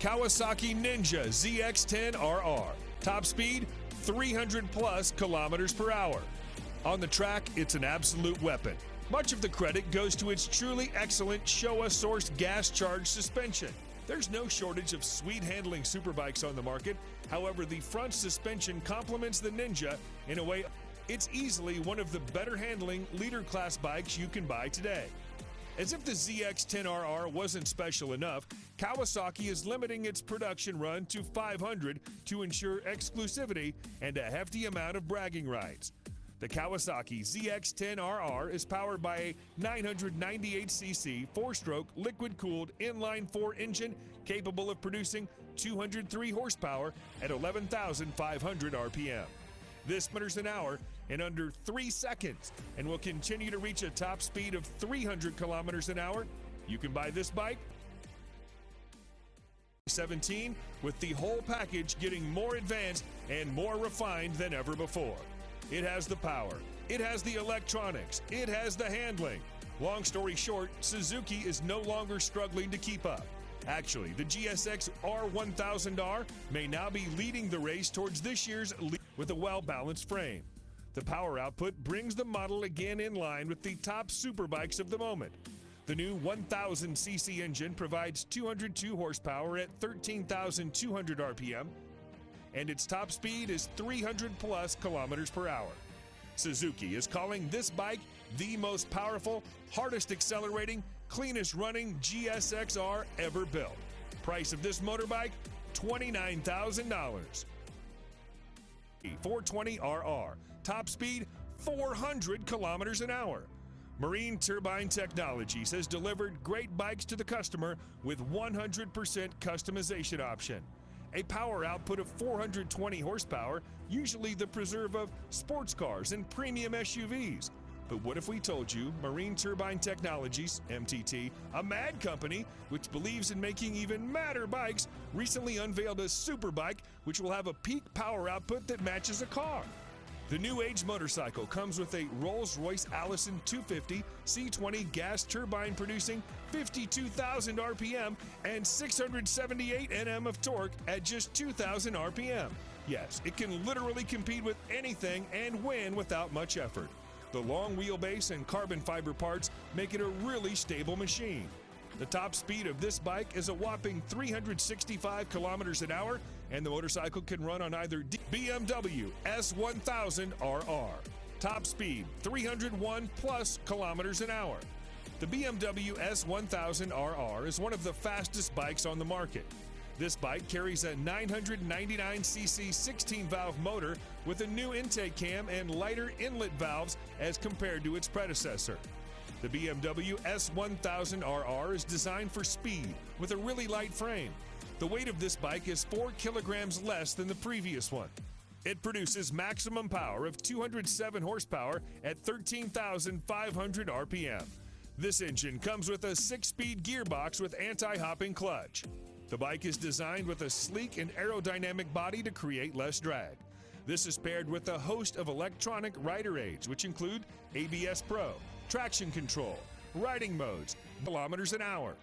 Kawasaki Ninja ZX-10RR. Top speed, 300 plus kilometers per hour. On the track, it's an absolute weapon. Much of the credit goes to its truly excellent Showa-sourced gas-charged suspension. There's no shortage of sweet-handling superbikes on the market. However, the front suspension complements the Ninja in a way it's easily one of the better-handling leader-class bikes you can buy today. As if the ZX-10RR wasn't special enough, Kawasaki is limiting its production run to 500 to ensure exclusivity and a hefty amount of bragging rights. The Kawasaki ZX-10RR is powered by a 998cc 4-stroke liquid-cooled inline-4 engine capable of producing 203 horsepower at 11,500 RPM. This kilometers an hour in under 3 seconds and will continue to reach a top speed of 300 kilometers an hour. You can buy this bike 17 with the whole package getting more advanced and more refined than ever before. It has the power, it has the electronics, it has the handling. Long story short, Suzuki is no longer struggling to keep up. Actually, the GSX R1000R may now be leading the race towards this year's with a well-balanced frame. The power output brings the model again in line with the top superbikes of the moment. The new 1000cc engine provides 202 horsepower at 13,200 RPM, and its top speed is 300 plus kilometers per hour. Suzuki is calling this bike the most powerful, hardest accelerating, cleanest running GSX-R ever built. Price of this motorbike, $29,000. 420RR, top speed 400 kilometers an hour. Marine Turbine Technologies has delivered great bikes to the customer with 100% customization option. A power output of 420 horsepower, usually the preserve of sports cars and premium SUVs. But what if we told you Marine Turbine Technologies, MTT, a mad company which believes in making even madder bikes, recently unveiled a super bike which will have a peak power output that matches a car? The new age motorcycle comes with a Rolls-Royce Allison 250 C20 gas turbine producing 52,000 RPM and 678 Nm of torque at just 2,000 RPM. Yes, it can literally compete with anything and win without much effort. The long wheelbase and carbon fiber parts make it a really stable machine. The top speed of this bike is a whopping 365 kilometers an hour, and the motorcycle can run on either BMW S1000RR. Top speed 301 plus kilometers an hour. The BMW S1000RR is one of the fastest bikes on the market. This bike carries a 999cc 16-valve motor with a new intake cam and lighter inlet valves as compared to its predecessor. The BMW S1000RR is designed for speed with a really light frame. The weight of this bike is 4 kilograms less than the previous one. It produces maximum power of 207 horsepower at 13,500 RPM. This engine comes with a 6-speed gearbox with anti-hopping clutch. The bike is designed with a sleek and aerodynamic body to create less drag. This is paired with a host of electronic rider aids, which include ABS Pro, traction control, riding modes, kilometers an hour.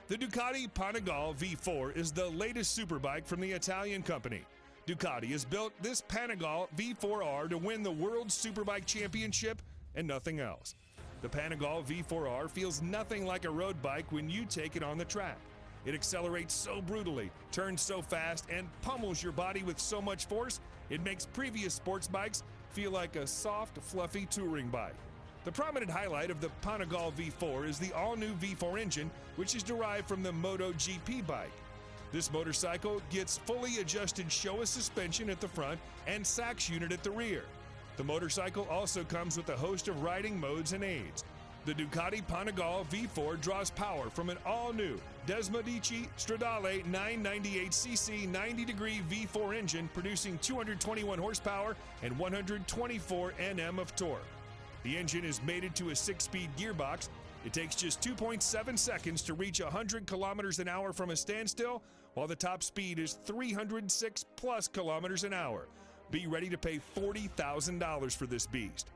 The Ducati Panigale V4 is the latest superbike from the Italian company. Ducati has built this Panigale V4R to win the World Superbike Championship and nothing else. The Panigale V4R feels nothing like a road bike when you take it on the track. It accelerates so brutally, turns so fast, and pummels your body with so much force, it makes previous sports bikes feel like a soft, fluffy touring bike. The prominent highlight of the Panigale V4 is the all-new V4 engine, which is derived from the MotoGP bike. This motorcycle gets fully adjusted Showa suspension at the front and Sachs unit at the rear. The motorcycle also comes with a host of riding modes and aids. The Ducati Panigale V4 draws power from an all-new Desmodici Stradale 998cc 90-degree V4 engine producing 221 horsepower and 124 Nm of torque. The engine is mated to a 6-speed gearbox. It takes just 2.7 seconds to reach 100 kilometers an hour from a standstill, while the top speed is 306 plus kilometers an hour. Be ready to pay $40,000 for this beast.